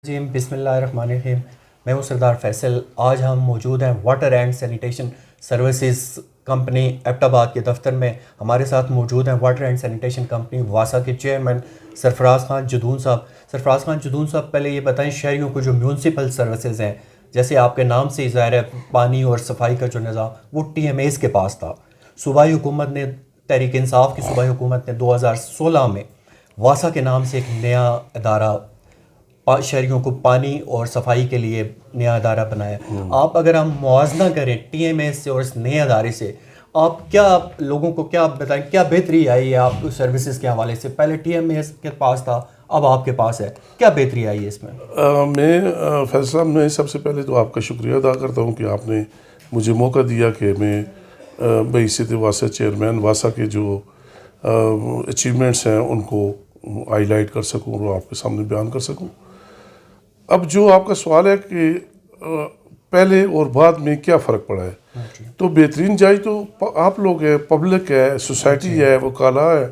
جی بسم اللہ الرحمن الرحیم. میں ہوں سردار فیصل. آج ہم موجود ہیں water and sanitation services company Abbottabad کے دفتر میں. ہمارے ساتھ موجود ہیں واٹر اینڈ سینیٹیشن کمپنی واسا کے چیئرمین سرفراز خان جدون صاحب. سرفراز خان جدون صاحب، پہلے یہ بتائیں شہریوں کو جو میونسپل سروسز ہیں، جیسے آپ کے نام سے ہی ظاہر ہے پانی اور صفائی کا جو نظام وہ ٹی ایم ایز کے پاس تھا. صوبائی حکومت نے، تحریک انصاف کی صوبائی حکومت نے 2016 میں واسا کے نام سے ایک نیا ادارہ شہریوں کو پانی اور صفائی کے لیے نیا ادارہ بنایا. آپ اگر ہم موازنہ کریں ٹی ایم ایس سے اور اس نئے ادارے سے، آپ کیا لوگوں کو کیا بتائیں، کیا بہتری آئی ہے آپ سروسز کے حوالے سے؟ پہلے ٹی ایم ایس کے پاس تھا، اب آپ کے پاس ہے، کیا بہتری آئی ہے اس میں؟ میں فیصل صاحب، میں سب سے پہلے تو آپ کا شکریہ ادا کرتا ہوں کہ آپ نے مجھے موقع دیا کہ میں بحیثیت واسا چیئرمین واسا کے جو اچیومنٹس ہیں ان کو ہائی لائٹ کر سکوں اور آپ کے سامنے بیان کر سکوں. اب جو آپ کا سوال ہے کہ پہلے اور بعد میں کیا فرق پڑا ہے، تو بہترین جائے تو آپ لوگ ہیں، پبلک ہے، سوسائٹی ہے، وکلاء ہے.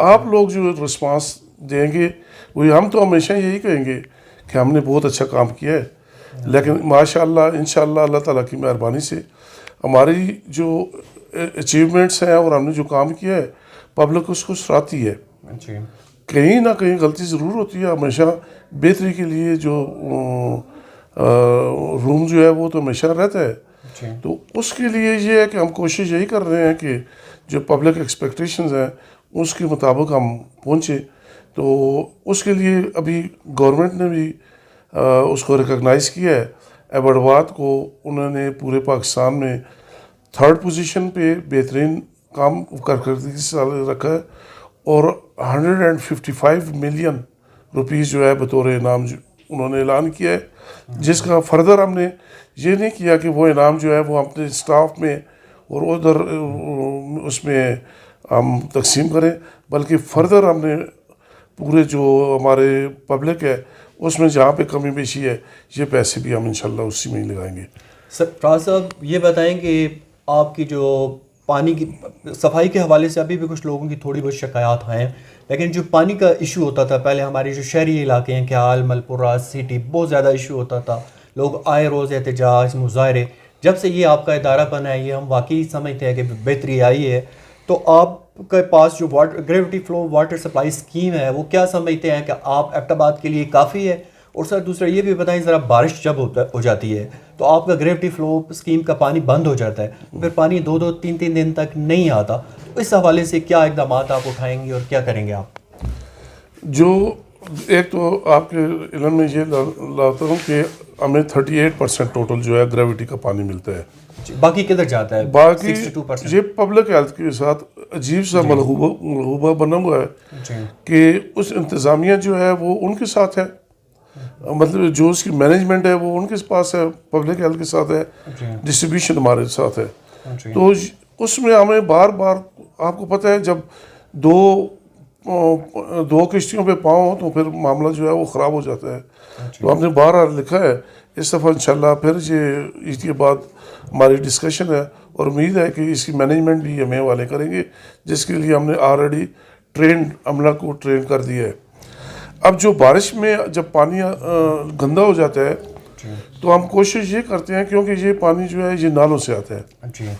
آپ لوگ جو رسپانس دیں گے وہی، ہم تو ہمیشہ یہی کہیں گے کہ ہم نے بہت اچھا کام کیا ہے، لیکن ماشاءاللہ انشاءاللہ اللہ تعالیٰ کی مہربانی سے ہماری جو اچیومنٹس ہیں اور ہم نے جو کام کیا ہے پبلک اس کو سراہتی ہے. کہیں نہ کہیں غلطی ضرور ہوتی ہے، ہمیشہ بہتری کے لیے جو روم جو ہے وہ تو ہمیشہ رہتا ہے. تو اس کے لیے یہ ہے کہ ہم کوشش یہی کر رہے ہیں کہ جو پبلک ایکسپیکٹیشنز ہیں اس کے مطابق ہم پہنچیں. تو اس کے لیے ابھی گورنمنٹ نے بھی اس کو ریکگنائز کیا ہے. ایبٹ آباد کو انہوں نے پورے پاکستان میں 3rd پوزیشن پہ بہترین کام کارکردگی سے رکھا ہے، اور 155 ملین روپیز جو ہے بطور انعام انہوں نے اعلان کیا ہے، جس کا فردر ہم نے یہ نہیں کیا کہ وہ انعام جو ہے وہ اپنے اسٹاف میں اور ادھر اس میں ہم تقسیم کریں، بلکہ فردر ہم نے پورے جو ہمارے پبلک ہے اس میں جہاں پہ کمی بیشی ہے یہ پیسے بھی ہم انشاءاللہ اسی میں ہی لگائیں گے. سرفراز صاحب یہ بتائیں کہ آپ کی جو پانی کی صفائی کے حوالے سے ابھی بھی کچھ لوگوں کی تھوڑی بہت شکایات ہیں، لیکن جو پانی کا ایشو ہوتا تھا پہلے ہمارے جو شہری علاقے ہیں کیال، ملپورہ سٹی، بہت زیادہ ایشو ہوتا تھا، لوگ آئے روز احتجاج مظاہرے. جب سے یہ آپ کا ادارہ بنا ہے، یہ ہم واقعی سمجھتے ہیں کہ بہتری آئی ہے. تو آپ کے پاس جو gravity flu water supply scheme ہے وہ کیا سمجھتے ہیں کہ آپ ایبٹ آباد کے لیے کافی ہے؟ اور سر دوسرا یہ بھی بتائیں ذرا، بارش جب ہو جاتی ہے تو آپ کا گریویٹی فلو اسکیم کا پانی بند ہو جاتا ہے، پھر پانی 2-3 دن تک نہیں آتا. اس حوالے سے کیا اقدامات آپ اٹھائیں گے اور کیا کریں گے آپ؟ جو ایک تو آپ کے علم میں یہ لاتا ہوں کہ ہمیں 38% ٹوٹل جو ہے گریویٹی کا پانی ملتا ہے. باقی کدھر جاتا ہے؟ باقی 62%. یہ پبلک ہیلتھ کے ساتھ عجیب سا ملحوبہ بنا ہوا ہے کہ اس انتظامیہ جو ہے وہ ان کے ساتھ ہے، مطلب جو اس کی مینجمنٹ ہے وہ ان کے پاس ہے، پبلک ہیلتھ کے ساتھ ہے، ڈسٹریبیوشن ہمارے ساتھ ہے. تو اس میں ہمیں بار بار، آپ کو پتہ ہے جب دو کشتیوں پہ پاؤں تو پھر معاملہ جو ہے وہ خراب ہو جاتا ہے. تو ہم نے بار لکھا ہے، اس دفعہ انشاءاللہ پھر یہ اس کے بعد ہماری ڈسکشن ہے اور امید ہے کہ اس کی مینجمنٹ بھی ہمیں والے کریں گے، جس کے لیے ہم نے آلریڈی ٹرینڈ عملہ کو ٹرین کر دیا ہے. اب جو بارش میں جب پانی گندا ہو جاتا ہے تو ہم کوشش یہ کرتے ہیں، کیونکہ یہ پانی جو ہے یہ نالوں سے آتا ہے.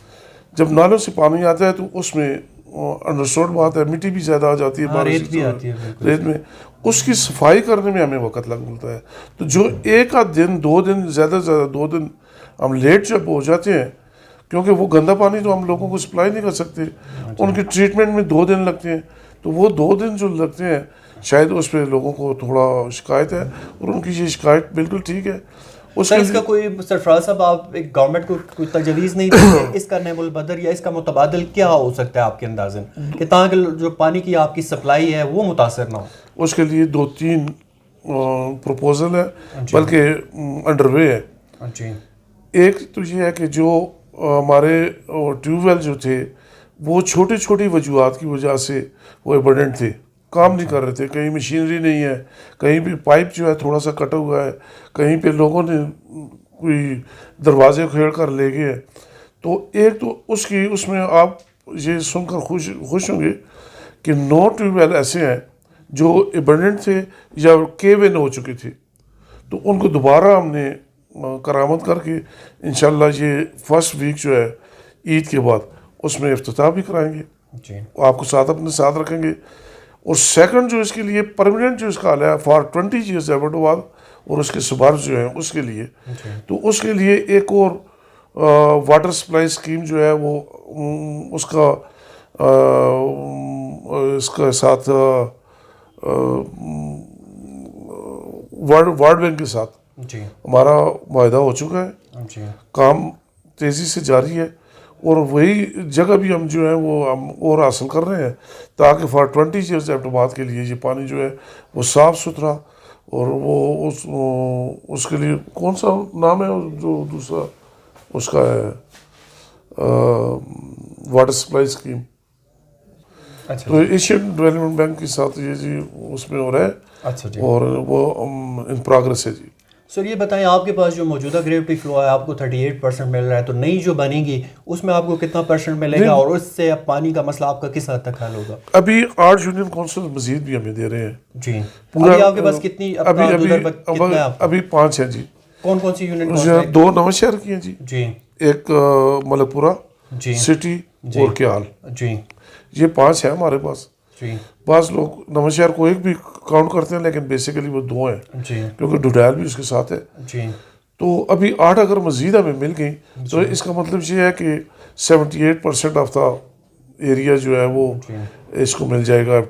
جب نالوں سے پانی آتا ہے تو اس میں انڈرسٹوڈ بات ہے مٹی بھی زیادہ آ جاتی ہے، بارش ریت بھی آتی ہے، ریت میں اس کی صفائی کرنے میں ہمیں وقت لگ ملتا ہے. تو جو ایک آدھ دن 2 دن، زیادہ سے زیادہ 2 دن ہم لیٹ جب ہو جاتے ہیں، کیونکہ وہ گندا پانی تو ہم لوگوں کو سپلائی نہیں کر سکتے، ان کی ٹریٹمنٹ میں 2 دن لگتے ہیں. تو وہ 2 دن جو لگتے ہیں شاید اس پہ لوگوں کو تھوڑا شکایت ہے، اور ان کی یہ شکایت بالکل ٹھیک ہے. سر اس کا کوئی، سرفراز صاحب آپ ایک گورنمنٹ کو کوئی تجویز نہیں دیں اس کا نیم البدر یا اس کا متبادل کیا ہو سکتا ہے آپ کے اندازن، کہ تاکہ جو پانی کی آپ کی سپلائی ہے وہ متاثر نہ ہو؟ اس کے لیے 2-3 پروپوزل ہے، بلکہ انڈر وے ہے. ایک تو یہ ہے کہ جو ہمارے ٹیوب ویل جو تھے وہ چھوٹی چھوٹی وجوہات کی وجہ سے وہ ایبنڈنٹ تھے، کام نہیں کر رہے تھے، کہیں مشینری نہیں ہے، کہیں بھی پائپ جو ہے تھوڑا سا کٹا ہوا ہے، کہیں پہ لوگوں نے کوئی دروازے کھیڑ کر لے گئے. تو ایک تو اس میں آپ یہ سن کر خوش ہوں گے کہ 9 ٹیوب ویل ایسے ہیں جو ایبنڈنٹ تھے یا کیو ان ہو چکے تھے. تو ان کو دوبارہ ہم نے کرامت کر کے انشاءاللہ یہ فرسٹ ویک جو ہے عید کے بعد اس میں افتتاح بھی کرائیں گے, جی آپ کو ساتھ اپنے ساتھ رکھیں گے. اور سیکنڈ جو اس کے لیے پرماننٹ جو اس کا حال ہے فار 20 ایئرز ایبٹ آباد اور اس کے سبارز جو ہیں اس کے لیے, تو اس کے لیے ایک اور واٹر سپلائی اسکیم جو ہے وہ اس کا ساتھ ورلڈ بینک کے ساتھ جی ہمارا معاہدہ ہو چکا ہے, جی کام تیزی سے جاری ہے, اور وہی جگہ بھی ہم جو ہے وہ ہم اور حاصل کر رہے ہیں تاکہ فار 20 ایئرز ایبٹ آباد کے لیے یہ پانی جو ہے وہ صاف ستھرا, اور وہ اس کے لیے کون سا نام ہے جو دوسرا اس کا ہے واٹر سپلائی اسکیم, اچھا تو ایشین ڈیولپمنٹ بینک کے ساتھ یہ جی اس میں ہو رہا ہے, اچھا جی. اور وہ ان پروگرس ہے جی. سر یہ بتائیں آپ کے پاس جو موجودہ گریوٹی فلو ہے آپ کو 38% مل رہا ہے, تو نئی جو بنے گی اس میں آپ کو کتنا % ملے گا, اور اس سے اب پانی کا مسئلہ آپ کا کس حد تک حل ہوگا؟ ابھی 8 یونین کونسل مزید بھی ہمیں دے رہے ہیں. جی ابھی آپ کے پاس کتنی ابھی 5 ہیں جی. کون کون سی یونٹ؟ 2 نو شہر کی ہیں جی, جی ایک ملک پورہ جی سٹی اور کیال, جی یہ 5 ہیں ہمارے پاس. جی بعض لوگ نو شہر کو ایک بھی کاؤنٹ کرتے ہیں لیکن بیسیکلی وہ 2 ہیں جی کیونکہ ڈوڈیل بھی اس کے ساتھ ہے. جی تو ابھی 8 اگر مزید ہمیں مل گئی تو اس کا مطلب یہ ہے کہ 78% آف دا ایریا جو ہے وہ اس کو مل جائے گا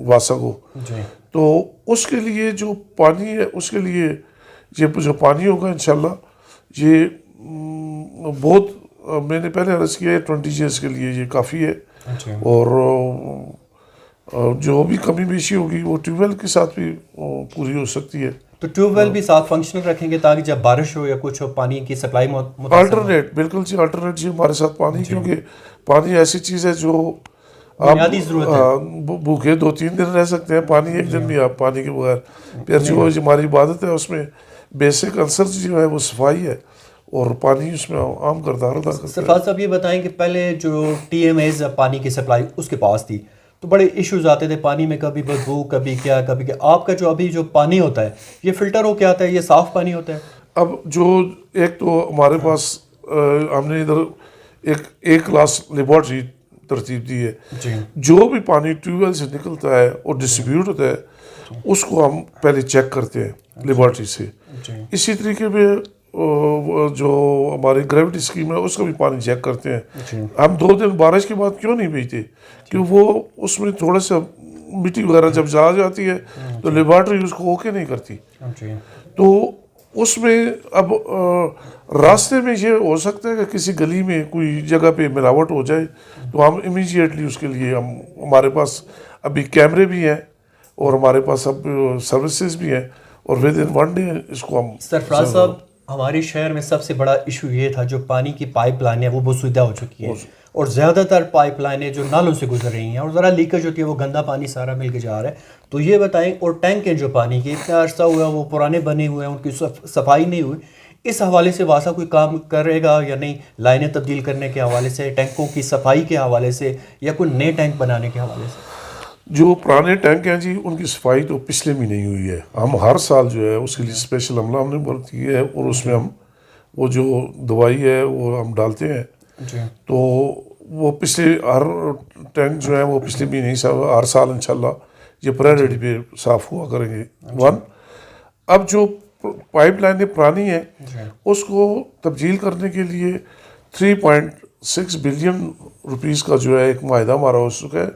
واسا کو. جی تو اس کے لیے جو پانی ہے اس کے لیے یہ جو پانی ہوگا انشاءاللہ یہ بہت, میں نے پہلے عرض کیا ہے 20 ایئرس کے لیے یہ کافی ہے, اور جو بھی کمی بیشی ہوگی وہ ٹیوب ویل کے ساتھ بھی پوری ہو سکتی ہے. تو ٹیوب ویل بھی ساتھ فنکشنل رکھیں گے تاکہ جب بارش ہو یا کچھ ہو پانی کی سپلائی آلٹرنیٹ, بالکل جی آلٹرنیٹ جی ہمارے ساتھ پانی, کیونکہ پانی ایسی چیز ہے جو بنیادی ضرورت ہے. بھوکے 2-3 دن رہ سکتے ہیں, پانی 1 دن بھی آپ پانی کے بغیر. پھر جو ہماری عبادت ہے اس میں بیسک عنصر جو ہے وہ صفائی ہے, اور پانی اس میں عام کردار ادا کرتا ہے. سرفراز صاحب یہ بتائیں کہ پہلے جو TMAs پانی کی سپلائی اس کے پاس تھی تو بڑے ایشوز آتے تھے پانی میں, کبھی بدبو کبھی کیا کبھی کیا. آپ کا جو ابھی جو پانی ہوتا ہے یہ فلٹر ہو کے آتا ہے, یہ صاف پانی ہوتا ہے؟ اب جو ایک تو ہمارے پاس ہم نے ادھر ایک کلاس لیبارٹری ترتیب دی ہے, جو بھی پانی ٹیوب ویل سے نکلتا ہے اور ڈسٹریبیوٹ ہوتا ہے اس کو ہم پہلے چیک کرتے ہیں لیبارٹری سے. اسی طریقے پہ جو ہماری گریوٹی اسکیم ہے اس کا بھی پانی چیک کرتے ہیں. ہم 2 دن بارش کے بعد کیوں نہیں بھیجتے کہ وہ اس میں تھوڑا سا مٹی وغیرہ جب جا جاتی ہے تو لیبارٹری اس کو اوکے نہیں کرتی. تو اس میں اب راستے میں یہ ہو سکتا ہے کہ کسی گلی میں کوئی جگہ پہ ملاوٹ ہو جائے تو ہم امیجیٹلی اس کے لیے ہمارے پاس ابھی کیمرے بھی ہیں اور ہمارے پاس اب سروسز بھی ہیں, اور ود ان 1 ڈے اس کو ہم. سرفراز صاحب ہمارے شہر میں سب سے بڑا ایشو یہ تھا جو پانی کی پائپ لائنیں وہ بسودہ ہو چکی ہیں, اور زیادہ تر پائپ لائنیں جو نالوں سے گزر رہی ہیں اور ذرا لیکیج ہوتی ہے, وہ گندا پانی سارا مل کے جا رہا ہے. تو یہ بتائیں, اور ٹینک ہیں جو پانی کے اتنا عرصہ ہوا وہ پرانے بنے ہوئے ہیں, ان کی صفائی نہیں ہوئی, اس حوالے سے واسا کوئی کام کرے گا یا نہیں؟ لائنیں تبدیل کرنے کے حوالے سے, ٹینکوں کی صفائی کے حوالے سے, یا کوئی نئے ٹینک بنانے کے حوالے سے؟ جو پرانے ٹینک ہیں جی ان کی صفائی تو پچھلے بھی نہیں ہوئی ہے. ہم ہر سال جو ہے اس کے لیے اسپیشل عملہ ہم نے برتی ہے, اور اس میں ہم وہ جو دوائی ہے وہ ہم ڈالتے ہیں. تو وہ پچھلے ہر ٹینک جو ہے وہ پچھلے بھی نہیں ہر سال انشاءاللہ یہ پرائرٹی پہ صاف ہوا کریں گے. 1 اب جو پائپ لائنیں پرانی ہیں اس کو تبدیل کرنے کے لیے 3.6 بلین روپیز کا جو ہے ایک معاہدہ ہمارا ہو چکا ہے.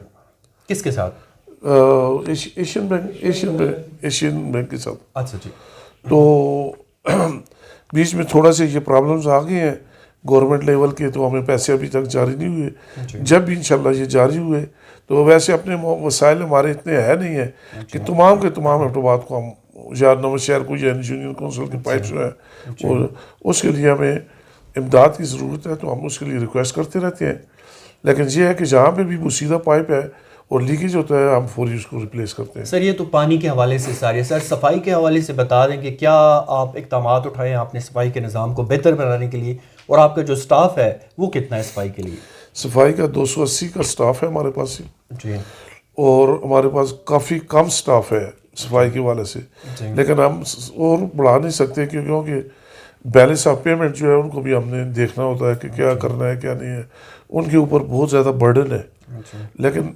کس کے ساتھ؟ ایشین بینک کے ساتھ. اچھا جی. تو بیچ میں تھوڑا سے یہ پرابلمز آ گئے ہیں گورنمنٹ لیول کے, تو ہمیں پیسے ابھی تک جاری نہیں ہوئے. جب بھی انشاءاللہ یہ جاری ہوئے تو ویسے اپنے وسائل ہمارے اتنے ہے نہیں ہیں کہ تمام کے تمام اپٹوباد کو ہم یا نو شہر کو یا یونین کونسل کے پائپ جو ہے اور اس کے لیے ہمیں امداد کی ضرورت ہے, تو ہم اس کے لیے ریکویسٹ کرتے رہتے ہیں. لیکن یہ ہے کہ جہاں پہ بھی بوسیدہ پائپ ہے اور لیکیج ہوتا ہے ہم فوری اس کو ریپلیس کرتے ہیں. سر یہ تو پانی کے حوالے سے سارے. سر صفائی کے حوالے سے بتا دیں کہ کیا آپ اقدامات اٹھائے ہیں آپ نے صفائی کے نظام کو بہتر بنانے کے لیے, اور آپ کا جو سٹاف ہے وہ کتنا ہے صفائی کے لیے؟ صفائی کا 280 کا سٹاف ہے ہمارے پاس جی, اور ہمارے پاس کافی کم سٹاف ہے صفائی کے والے سے، لیکن ہم اور بڑھا نہیں سکتے کیونکہ بیلنس آف پیمنٹ جو ہے ان کو بھی ہم نے دیکھنا ہوتا ہے کہ کیا کرنا ہے کیا نہیں ہے، ان کے اوپر بہت زیادہ برڈن ہے. لیکن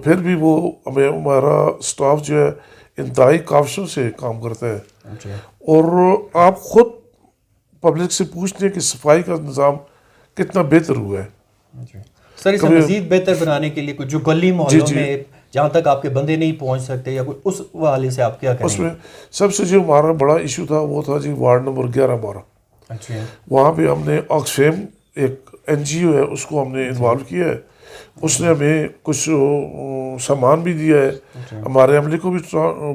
پھر بھی وہ ہمارا اسٹاف جو ہے انتہائی کاوشوں سے کام کرتا ہے. اور آپ خود پبلک سے پوچھتے ہیں کہ صفائی کا نظام کتنا بہتر ہوا ہے. سر اسے مزید بہتر بنانے کے لیے کچھ جو گلی محلوں میں جہاں تک آپ کے بندے نہیں پہنچ سکتے یا کوئی اس حوالے سے آپ کیا کریں گے؟ اس میں سب سے جو ہمارا بڑا ایشو تھا وہ تھا جی وارڈ نمبر 11-12. وہاں پہ ہم نے آکسفیم ایک NGO ہے اس کو ہم نے انوالو کیا ہے. اس نے ہمیں کچھ سامان بھی دیا ہے، ہمارے عملے کو بھی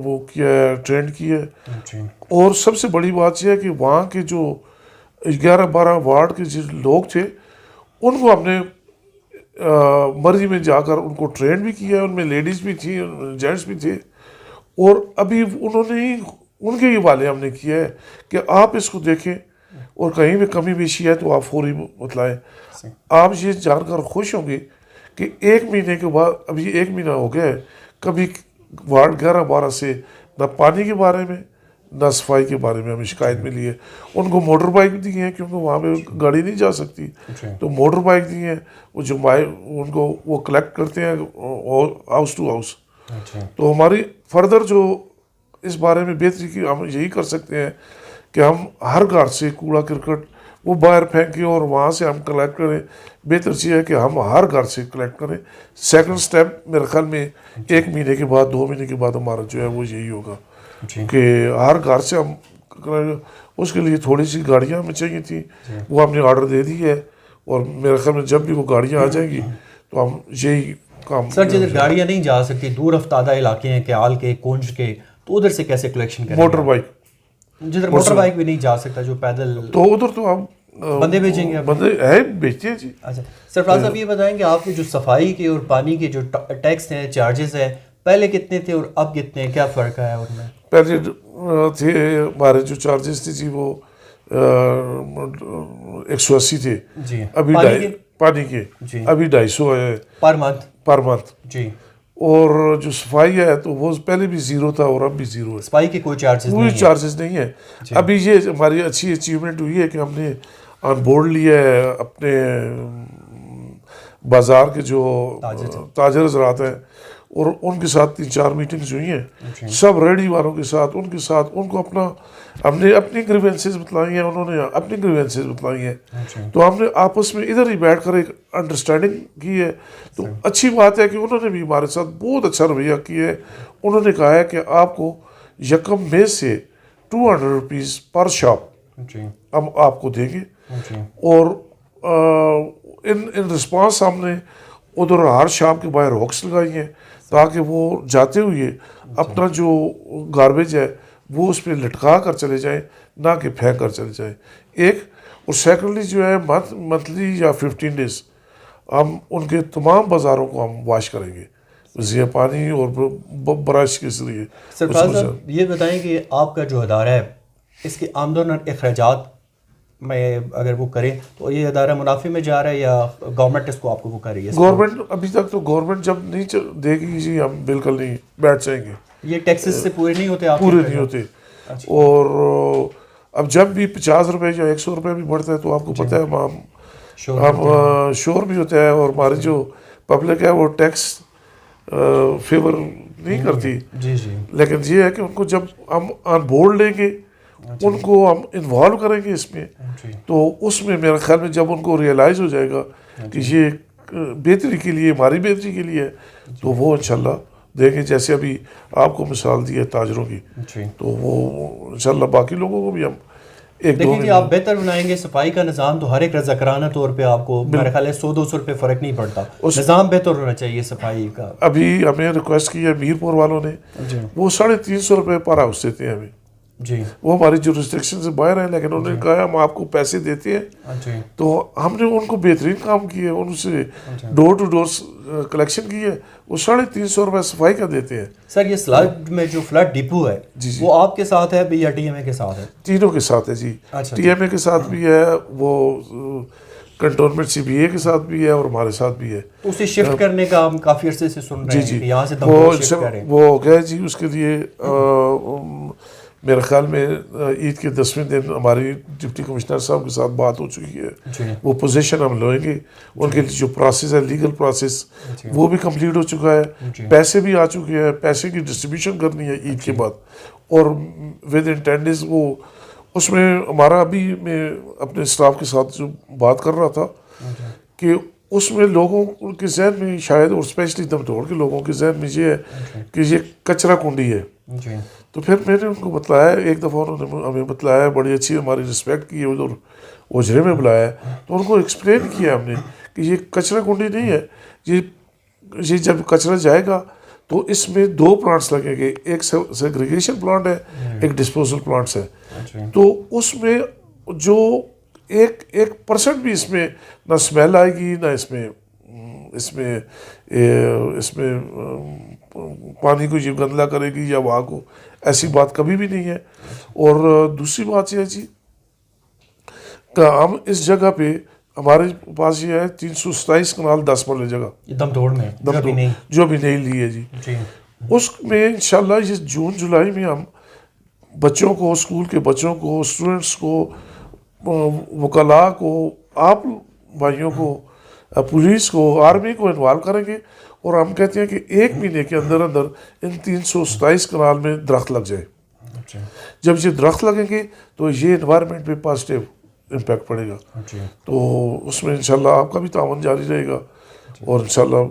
وہ کیا ہے، ٹرینڈ کیا ہے. اور سب سے بڑی بات یہ ہے کہ وہاں کے جو 11-12 وارڈ کے جو لوگ تھے ان کو ہم نے مرضی میں جا کر ان کو ٹرین بھی کیا ہے. ان میں لیڈیز بھی تھیں، جینٹس بھی تھے. اور ابھی انہوں نے ہی ان کے یہ والے ہم نے کیا ہے کہ آپ اس کو دیکھیں اور کہیں بھی کمی بیشی ہے تو آپ فوری بتلائیں. آپ یہ جان کر خوش ہوں گے کہ 1 مہینے کے بعد، ابھی 1 مہینہ ہو گیا ہے، کبھی وارڈ 11-12 سے نہ پانی کے بارے میں نہ صفائی کے بارے میں ہمیں شکایت ملی ہے. ان کو موٹر بائک دی ہیں کیونکہ وہاں پہ گاڑی نہیں جا سکتی، تو موٹر بائک دی ہیں. وہ جو ان کو وہ کلیکٹ کرتے ہیں ہاؤس ٹو ہاؤس. تو ہماری فردر جو اس بارے میں بہتری کی ہم یہی کر سکتے ہیں کہ ہم ہر گھر سے کوڑا کرکٹ وہ باہر پھینکیں اور وہاں سے ہم کلیکٹ کریں. بہتر چیز ہے کہ ہم ہر گھر سے کلیکٹ کریں. سیکنڈ سٹیپ میرے خیال میں 1 مہینے کے بعد 2 مہینے کے بعد ہمارا جو ہے وہ یہی ہوگا کہ ہر گھر سے ہم. اس کے لیے تھوڑی سی گاڑیاں ہمیں چاہیے تھیں، وہ ہم نے آرڈر دے دی ہے اور میرے خیال میں جب بھی وہ گاڑیاں آ جائیں گی تو ہم یہی کام. سر جدھر گاڑیاں نہیں جا سکتی، دور افتادہ علاقے ہیں کیال کے، کونج کے، تو ادھر سے کیسے کلیکشن کریں؟ Motor bike. جدھر موٹر بائک بھی نہیں جا سکتا، جو پیدل، تو ادھر تو ہم بندے بھیجیں گے. بندے ہے بیچتے ہیں جی. اچھا سرفراز صاحب یہ بتائیں کہ آپ کے جو صفائی کے اور پانی کے جو ٹیکس ہیں، چارجز ہیں، پہلے کتنے تھے اور اب کتنے ہیں؟ کیا فرق ہے ان میں؟ پہلے تھے ہمارے جو چارجز تھے جی وہ 180 تھے. جی. ابھی پانی کے ابھی 250 ہے پر منتھ. جی. اور جو صفائی ہے تو وہ پہلے بھی 0 تھا اور اب بھی 0 ہے. صفائی کے کوئی چارجز نہیں ہے. ابھی یہ ہماری اچھی اچیومنٹ ہوئی ہے کہ ہم نے آن بورڈ لیا ہے اپنے بازار کے جو تاجر حضرات ہیں اور ان کے ساتھ 3-4 میٹنگز ہوئی ہیں سب ریڈی والوں کے ساتھ. ان کے ساتھ ان کو اپنا ہم نے اپنی گریوینسز بتلائی ہیں، انہوں نے اپنی گریوینسز بتلائی ہیں. تو ہم نے آپس میں ادھر ہی بیٹھ کر ایک انڈرسٹینڈنگ کی ہے. تو اچھی بات ہے کہ انہوں نے بھی ہمارے ساتھ بہت اچھا رویہ کیا ہے. انہوں نے کہا ہے کہ آپ کو 1 مئی سے 200 روپیز پر شاپ ہم آپ کو دیں گے. اور ان رسپانس ہم نے ادھر ہر شاپ کے باہر روکس لگائی ہیں تاکہ وہ جاتے ہوئے اپنا جو گاربیج ہے وہ اس پہ لٹکا کر چلے جائیں، نہ کہ پھینک کر چلے جائیں. ایک اور سیکنڈلی جو ہے منتھلی یا 15 ڈیز ہم ان کے تمام بازاروں کو ہم واش کریں گے ضیا پانی اور برش کے ذریعے. سرفراز صاحب یہ بتائیں کہ آپ کا جو ادارہ ہے اس کے آمدن اور اخراجات میں اگر وہ کریں تو یہ ادارہ منافع میں جا رہا ہے یا گورنمنٹ اس کو آپ کو وہ کر رہی ہے؟ گورنمنٹ ابھی تک تو گورنمنٹ جب نہیں دے گی جی ہم بالکل نہیں بیٹھ جائیں گے. یہ ٹیکسز سے پورے نہیں ہوتے؟ پورے نہیں ہوتے. اور اب جب بھی 50 روپے یا 100 روپے بھی بڑھتا ہے تو آپ کو پتہ ہے ہم شور بھی ہوتا ہے اور ہماری جو پبلک ہے وہ ٹیکس فیور نہیں کرتی. لیکن یہ ہے کہ ان کو جب ہم آن بورڈ لیں گے ان کو ہم انوالو کریں گے اس میں، تو اس میں میرے خیال میں جب ان کو ریئلائز ہو جائے گا کہ یہ بہتری کے لیے، ہماری بہتری کے لیے ہے، تو وہ انشاءاللہ دیں گے. جیسے ابھی آپ کو مثال دی ہے تاجروں کی، تو وہ انشاءاللہ باقی لوگوں کو بھی ہم دیکھیں کہ آپ بہتر بنائیں گے. صفائی کا نظام تو ہر ایک رضاکارانہ طور پہ آپ کو میرے خیال ہے 100-200 روپے فرق نہیں پڑتا. نظام بہتر ہونا چاہیے صفائی کا. ابھی ہمیں ریکویسٹ کی ہے میرپور والوں نے، وہ 350 روپے پر ہاؤس دیتے ہیں ہمیں. وہ ہماری جو ریسٹرکشن سے باہر ہیں، لیکن انہوں نے کہا ہم آپ کو پیسے دیتے ہیں. تو ہم نے ان کو بہترین کام کیے، ان سے ڈور ٹو ڈور کلیکشن کی ہے. وہ 350 روپے صفائی کا دیتے ہیں. سر یہ سلڈ میں جو فلڈ ڈپو ہے وہ آپ کے ساتھ ہے یا ٹی ایم اے کے ساتھ ہے؟ تینوں کے ساتھ ہے جی. ٹی ایم اے کے ساتھ بھی ہے، وہ کنٹونمنٹ CBA کے ساتھ بھی ہے اور ہمارے ساتھ بھی ہے. اسے شفٹ کرنے کا ہم کافی عرصے سے سن رہے ہیں کہ یہاں سے وہ شفٹ کریں. وہ ہو گیا جی. اس کے لیے میرے خیال میں عید کے 10ویں دن ہماری ڈپٹی کمشنر صاحب کے ساتھ بات ہو چکی ہے. وہ پوزیشن ہم لیں گے. ان کے لیے جو پروسیس ہے لیگل پروسیس وہ بھی کمپلیٹ ہو چکا ہے. پیسے بھی آ چکے ہیں. پیسے کی ڈسٹریبیوشن کرنی ہے عید کے بعد. اور ود ان 10 days وہ اس میں ہمارا ابھی میں اپنے اسٹاف کے ساتھ جو بات کر رہا تھا کہ اس میں لوگوں کے ذہن میں شاید اور اسپیشلی دمدوڑ کے لوگوں کے ذہن میں یہ ہے کہ یہ کچرا کنڈی ہے. تو پھر میں نے ان کو بتلایا. ایک دفعہ انہوں نے ہمیں بتلایا, بڑی اچھی ہماری رسپیکٹ کی ہے, ادھر اجرے میں بلایا. تو ان کو ایکسپلین کیا ہم نے کہ یہ کچرا کنڈی نہیں ہے. یہ جب کچرا جائے گا تو اس میں 2 پلانٹس لگیں گے. ایک سیگریگیشن پلانٹ ہے, ایک ڈسپوزل پلانٹس ہے. تو اس میں جو 1% بھی اس میں نہ اسمیل آئے گی, نہ اس میں پانی کو یہ گندلہ کرے گی یا وہاں کو, ایسی بات کبھی بھی نہیں ہے. اور دوسری بات یہ ہے جی کہ ہم اس جگہ پہ ہمارے پاس یہ ہے 327 کنال 10 مرلے جگہ دمدوڑ میں جو بھی نہیں لی ہے جی. اس میں انشاءاللہ یہ جون جولائی میں ہم بچوں کو, اسکول کے بچوں کو, اسٹوڈنٹس کو, وکلاء کو, آپ بھائیوں کو, پولیس کو, آرمی کو انوالو کریں گے. اور ہم کہتے ہیں کہ 1 مہینے کے اندر اندر ان 327 کنال میں درخت لگ جائے. جب یہ درخت لگیں گے تو یہ انوائرمنٹ پہ پازیٹیو امپیکٹ پڑے گا. تو اس میں انشاءاللہ آپ کا بھی تعاون جاری رہے گا. اور انشاءاللہ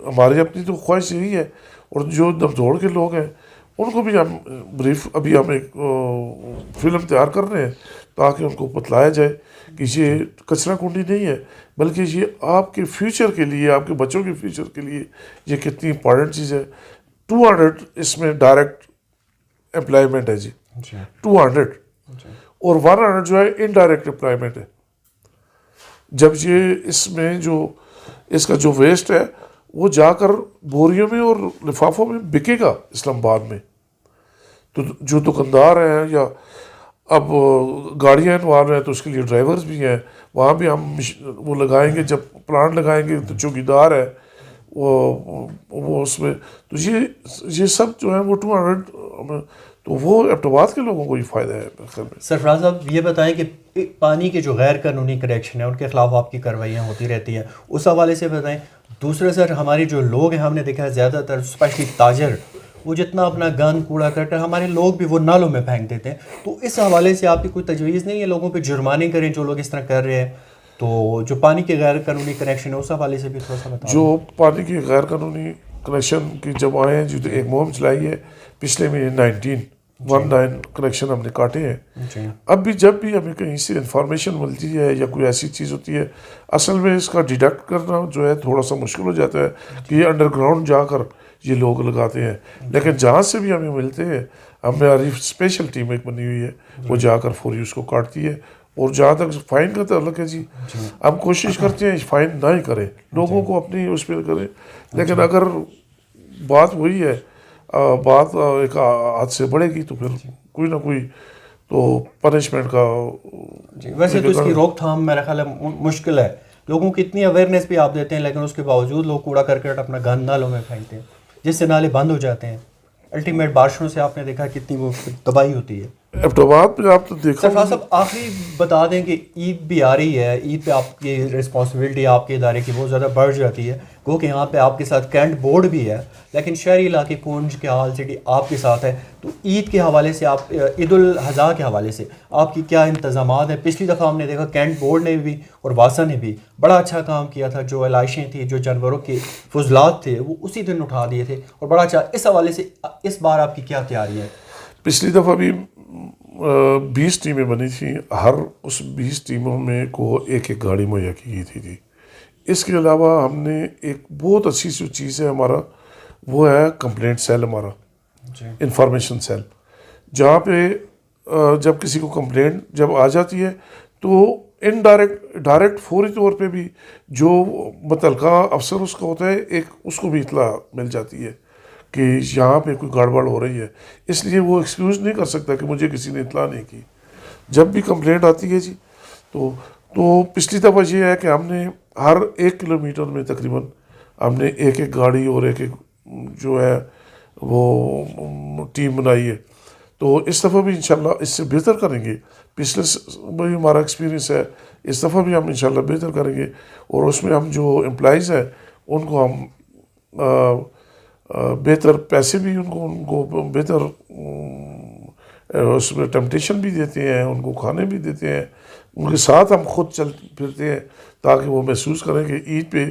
ہماری اپنی تو خواہش یہی ہے. اور جو دمدوڑ کے لوگ ہیں ان کو بھی ہم بریف, ابھی ہم ایک فلم تیار کر رہے ہیں تاکہ ان کو بتلایا جائے کہ یہ کچرا کنڈی نہیں ہے, بلکہ یہ آپ کے فیوچر کے لیے, آپ کے بچوں کے فیوچر کے لیے یہ کتنی امپورٹنٹ چیز ہے. 200 اس میں ڈائریکٹ امپلائمنٹ ہے جی, 200. اور 100 جو ہے انڈائریکٹ امپلائمنٹ ہے. جب یہ اس میں جو اس کا جو ویسٹ ہے وہ جا کر بوریوں میں اور لفافوں میں بکے گا اسلام آباد میں. تو جو دکاندار ہیں یا اب گاڑیاں انوالو ہیں تو اس کے لیے ڈرائیورز بھی ہیں, وہاں بھی ہم وہ لگائیں گے. جب پلانٹ لگائیں گے تو چوکیدار ہے وہ اس میں. تو یہ سب جو ہے وہ 200, تو وہ ایبٹ آباد کے لوگوں کو ہی فائدہ ہے. سرفراز صاحب یہ بتائیں کہ پانی کے جو غیر قانونی کنیکشن ہیں ان کے خلاف آپ کی کارروائیاں ہوتی رہتی ہیں, اس حوالے سے بتائیں. دوسرے سر ہماری جو لوگ ہیں, ہم نے دیکھا ہے زیادہ تر اسپیشلی تاجر, وہ جتنا اپنا گند کوڑا کرتے ہیں ہمارے لوگ بھی وہ نالوں میں پھینک دیتے ہیں. تو اس حوالے سے آپ کی کوئی تجویز نہیں ہے لوگوں پہ جرمانے کریں جو لوگ اس طرح کر رہے ہیں؟ تو جو پانی کے غیر قانونی کنیکشن ہے اس حوالے سے بھی تھوڑا سا بتائیں. جو پانی کے غیر قانونی کنیکشن کی جب آئے ہیں, جو ایک مہم چلائی ہے پچھلے میں 19 کنیکشن ہم نے کاٹے ہیں. اب بھی جب بھی ہمیں کہیں سے انفارمیشن ملتی ہے یا کوئی ایسی چیز ہوتی ہے, اصل میں اس کا ڈیڈکٹ کرنا جو ہے تھوڑا سا مشکل ہو جاتا ہے کہ یہ انڈر گراؤنڈ جا کر یہ لوگ لگاتے ہیں. لیکن جہاں سے بھی ہمیں ملتے ہیں, ہماری اسپیشل ٹیم ایک بنی ہوئی ہے, وہ جا کر فوری اس کو کاٹتی ہے. اور جہاں تک فائن کا تعلق ہے جی, ہم کوشش کرتے ہیں فائن نہ ہی کریں, لوگوں کو اپنی اس پہ کریں. لیکن اگر بات وہی ہے, بات ایک حد سے بڑھے گی تو پھر کوئی نہ کوئی تو پنشمنٹ کا. ویسے تو اس کی روک تھام میرا خیال ہے مشکل ہے. لوگوں کی اتنی اویئرنیس بھی آپ دیتے ہیں لیکن اس کے باوجود لوگ کوڑا کرکٹ اپنا گند نالوں میں پھینکتے ہیں جس سے نالے بند ہو جاتے ہیں. الٹیمیٹ بارشوں سے آپ نے دیکھا کتنی وہ تباہی ہوتی ہے. ایبٹ آباد میں آپ تو دیکھا. سرفراز صاحب آخری بتا دیں کہ عید بھی آ رہی ہے, عید پہ آپ کی رسپانسبلٹی آپ کے ادارے کی بہت زیادہ بڑھ جاتی ہے. گو کہ یہاں پہ آپ کے ساتھ کینٹ بورڈ بھی ہے لیکن شہری علاقے پونچھ کے حال سٹی آپ کے ساتھ ہے. تو عید کے حوالے سے آپ, عید الاضحیٰ کے حوالے سے آپ کی کیا انتظامات ہیں؟ پچھلی دفعہ ہم نے دیکھا کینٹ بورڈ نے بھی اور واسا نے بھی بڑا اچھا کام کیا تھا. جو علائشیں تھیں, جو جانوروں کے فضلات تھے وہ اسی دن اٹھا دیے تھے اور بڑا اچھا. اس حوالے سے اس بار آپ کی کیا تیاری ہے؟ پچھلی دفعہ بھی 20 ٹیمیں بنی تھیں, ہر اس 20 ٹیموں میں کو ایک ایک گاڑی مہیا کی گئی تھی. اس کے علاوہ ہم نے ایک بہت اچھی سی چیز ہے ہمارا, وہ ہے کمپلینٹ سیل, ہمارا انفارمیشن سیل, جہاں پہ جب کسی کو کمپلینٹ جب آ جاتی ہے تو ڈائریکٹ فوری طور پہ بھی جو متعلقہ افسر اس کا ہوتا ہے, ایک اس کو بھی اطلاع مل جاتی ہے کہ یہاں پہ کوئی گڑبڑ ہو رہی ہے. اس لیے وہ ایکسکیوز نہیں کر سکتا کہ مجھے کسی نے اطلاع نہیں کی. جب بھی کمپلینٹ آتی ہے جی تو تو پچھلی دفعہ یہ ہے کہ ہم نے ہر 1 کلومیٹر میں تقریباً ہم نے ایک ایک گاڑی اور ایک ایک جو ہے وہ ٹیم بنائی ہے. تو اس دفعہ بھی انشاءاللہ اس سے بہتر کریں گے. پچھلے بھی ہمارا ایکسپیرینس ہے, اس دفعہ بھی ہم انشاءاللہ بہتر کریں گے, اور اس میں ہم جو امپلائیز ہیں ان کو ہم بہتر پیسے بھی ان کو بہتر اس میں ٹیمپٹیشن بھی دیتے ہیں, ان کو کھانے بھی دیتے ہیں, ان کے ساتھ ہم خود چل پھرتے ہیں تاکہ وہ محسوس کریں کہ عید پہ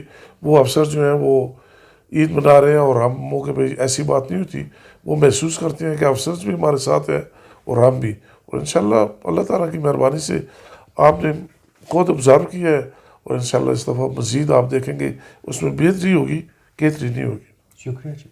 وہ افسر جو ہیں وہ عید منا رہے ہیں اور ہم موقع پہ ایسی بات نہیں ہوتی, وہ محسوس کرتے ہیں کہ افسرز بھی ہمارے ساتھ ہیں اور ہم بھی. اور انشاءاللہ اللہ تعالیٰ کی مہربانی سے آپ نے خود آبزرو کیا ہے, اور انشاءاللہ اس دفعہ مزید آپ دیکھیں گے اس میں بہتری ہوگی, کیتری نہیں ہوگی. شکریہ جی.